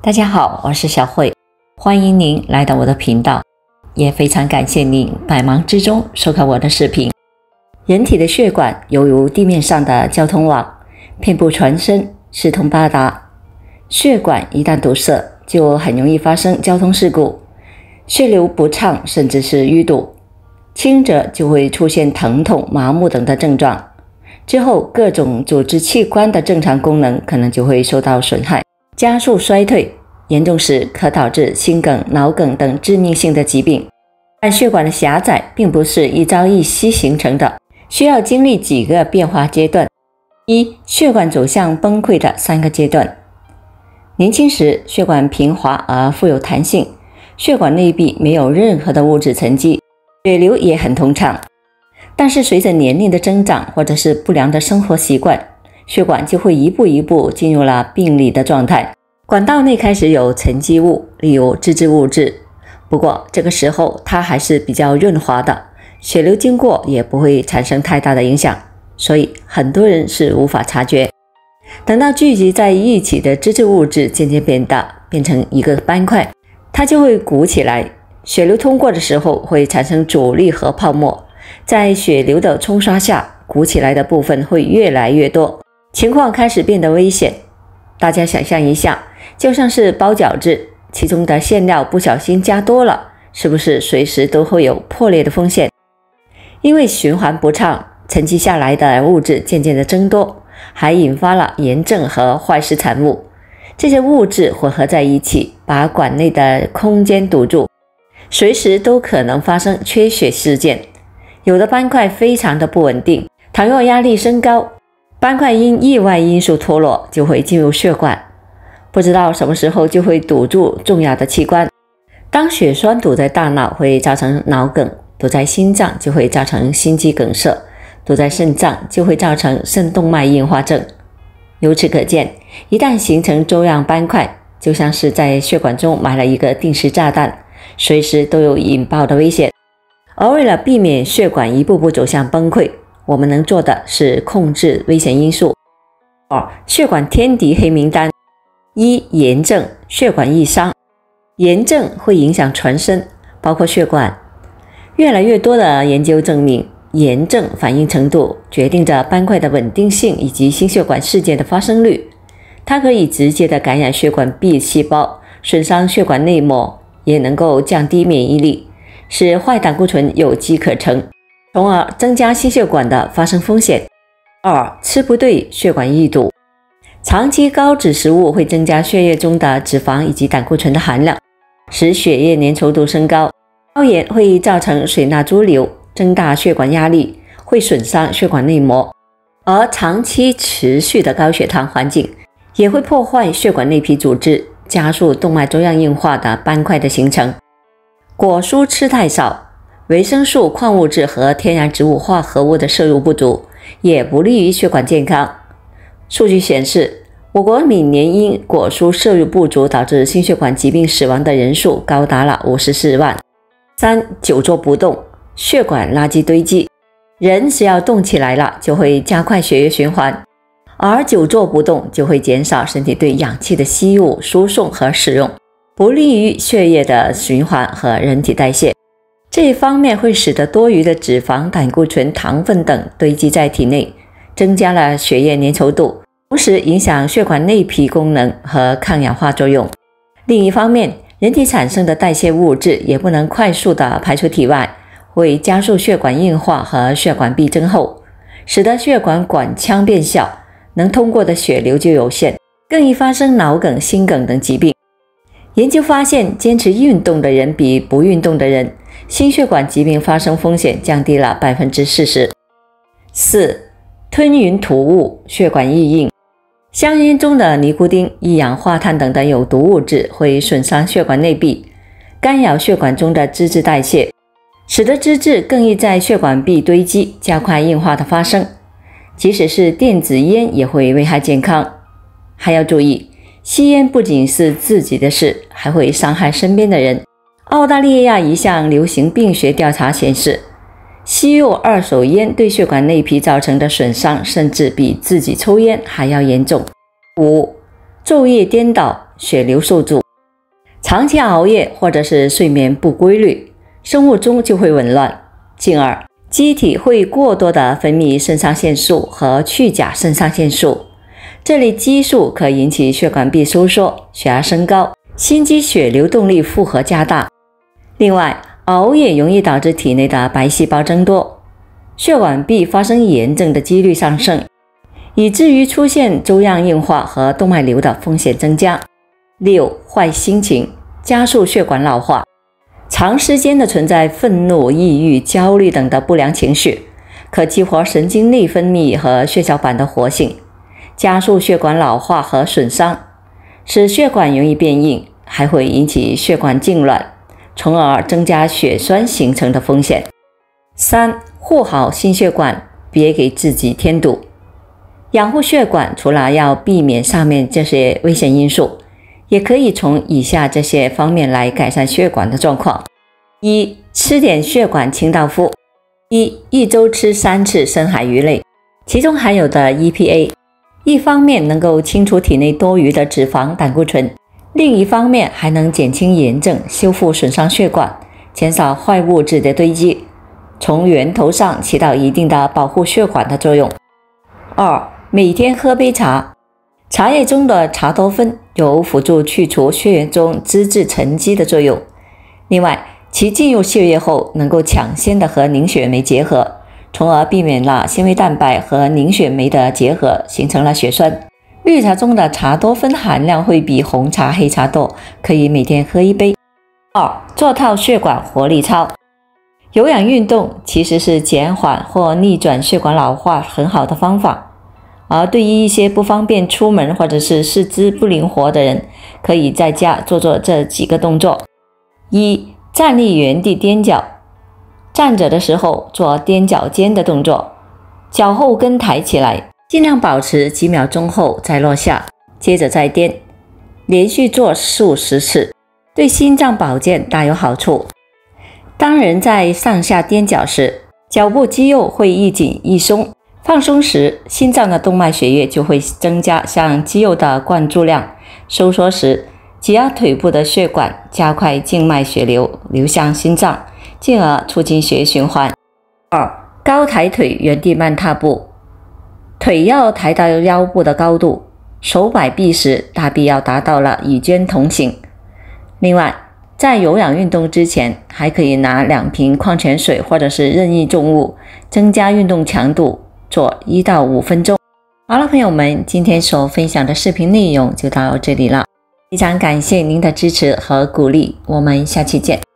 大家好，我是小慧，欢迎您来到我的频道，也非常感谢您百忙之中收看我的视频。人体的血管犹如地面上的交通网，遍布全身，四通八达。血管一旦堵塞，就很容易发生交通事故，血流不畅，甚至是淤堵。轻者就会出现疼痛、麻木等的症状，之后各种组织器官的正常功能可能就会受到损害，加速衰退，严重时可导致心梗、脑梗等致命性的疾病。但血管的狭窄并不是一朝一夕形成的，需要经历几个变化阶段。一、血管走向崩溃的3个阶段。年轻时，血管平滑而富有弹性，血管内壁没有任何的物质沉积，血流也很通畅。但是随着年龄的增长，或者是不良的生活习惯，血管就会一步一步进入了病理的状态，管道内开始有沉积物，例如脂质物质。不过这个时候它还是比较润滑的，血流经过也不会产生太大的影响，所以很多人是无法察觉。等到聚集在一起的脂质物质渐渐变大，变成一个斑块，它就会鼓起来，血流通过的时候会产生阻力和泡沫，在血流的冲刷下，鼓起来的部分会越来越多，情况开始变得危险。大家想象一下，就像是包饺子，其中的馅料不小心加多了，是不是随时都会有破裂的风险？因为循环不畅，沉积下来的物质渐渐的增多，还引发了炎症和坏死产物。这些物质混合在一起，把管内的空间堵住，随时都可能发生缺血事件。有的斑块非常的不稳定，倘若压力升高，斑块因意外因素脱落，就会进入血管，不知道什么时候就会堵住重要的器官。当血栓堵在大脑，会造成脑梗；堵在心脏就会造成心肌梗塞；堵在肾脏就会造成肾动脉硬化症。由此可见，一旦形成粥样斑块，就像是在血管中埋了一个定时炸弹，随时都有引爆的危险。而为了避免血管一步步走向崩溃，我们能做的是控制危险因素。2、血管天敌黑名单。1、炎症、血管易伤。炎症会影响全身，包括血管。越来越多的研究证明，炎症反应程度决定着斑块的稳定性以及心血管事件的发生率。它可以直接的感染血管壁细胞，损伤血管内膜，也能够降低免疫力，使坏胆固醇有机可乘，从而增加心血管的发生风险。2、吃不对，血管易堵。长期高脂食物会增加血液中的脂肪以及胆固醇的含量，使血液粘稠度升高。高盐会造成水钠潴留，增大血管压力，会损伤血管内膜。而长期持续的高血糖环境也会破坏血管内皮组织，加速动脉粥样硬化的斑块的形成。果蔬吃太少，维生素、矿物质和天然植物化合物的摄入不足，也不利于血管健康。数据显示，我国每年因果蔬摄入不足导致心血管疾病死亡的人数高达了54万。3、久坐不动，血管垃圾堆积。人只要动起来了，就会加快血液循环，而久坐不动就会减少身体对氧气的吸入、输送和使用，不利于血液的循环和人体代谢。这一方面会使得多余的脂肪、胆固醇、糖分等堆积在体内，增加了血液粘稠度，同时影响血管内皮功能和抗氧化作用。另一方面，人体产生的代谢物质也不能快速地排出体外，会加速血管硬化和血管壁增厚，使得血管管腔变小，能通过的血流就有限，更易发生脑梗、心梗等疾病。研究发现，坚持运动的人比不运动的人，心血管疾病发生风险降低了 40%。4、吞云吐雾，血管易硬。香烟中的尼古丁、一氧化碳等的有毒物质会损伤血管内壁，干扰血管中的脂质代谢，使得脂质更易在血管壁堆积，加快硬化的发生。即使是电子烟也会危害健康。还要注意，吸烟不仅是自己的事，还会伤害身边的人。澳大利亚一项流行病学调查显示，吸入二手烟对血管内皮造成的损伤，甚至比自己抽烟还要严重。5、昼夜颠倒，血流受阻。长期熬夜或者是睡眠不规律，生物钟就会紊乱，进而机体会过多的分泌肾上腺素和去甲肾上腺素，这类激素可引起血管壁收缩、血压升高、心肌血流动力负荷加大。另外，熬夜容易导致体内的白细胞增多，血管壁发生炎症的几率上升，以至于出现粥样硬化和动脉瘤的风险增加。6. 坏心情，加速血管老化。长时间的存在愤怒、抑郁、焦虑等的不良情绪，可激活神经内分泌和血小板的活性，加速血管老化和损伤，使血管容易变硬，还会引起血管痉挛，从而增加血栓形成的风险。3. 护好心血管，别给自己添堵。养护血管除了要避免上面这些危险因素，也可以从以下这些方面来改善血管的状况。1. 吃点血管清道夫。一周吃3次深海鱼类，其中含有的 EPA， 一方面能够清除体内多余的脂肪胆固醇，另一方面还能减轻炎症，修复损伤血管，减少坏物质的堆积，从源头上起到一定的保护血管的作用。2. 每天喝杯茶。茶叶中的茶多酚有辅助去除血液中脂质沉积的作用，另外其进入血液后能够抢先的和凝血酶结合，从而避免了纤维蛋白和凝血酶的结合，形成了血栓。绿茶中的茶多酚含量会比红茶、黑茶多，可以每天喝1杯。2. 做套血管活力操。有氧运动其实是减缓或逆转血管老化很好的方法，而对于一些不方便出门或者是四肢不灵活的人，可以在家做这几个动作。1. 站立原地踮脚。站着的时候做踮脚尖的动作，脚后跟抬起来，尽量保持几秒钟后再落下，接着再踮，连续做数十次，对心脏保健大有好处。当人在上下踮脚时，脚部肌肉会一紧一松，放松时，心脏的动脉血液就会增加向肌肉的灌注量，收缩时，挤压腿部的血管，加快静脉血流流向心脏，进而促进血液循环。2. 高抬腿原地慢踏步。腿要抬到腰部的高度，手摆臂时大臂要达到了与肩同行。另外，在有氧运动之前，还可以拿2瓶矿泉水或者是任意重物，增加运动强度，做1到5分钟。好了，朋友们，今天所分享的视频内容就到这里了，非常感谢您的支持和鼓励，我们下期见。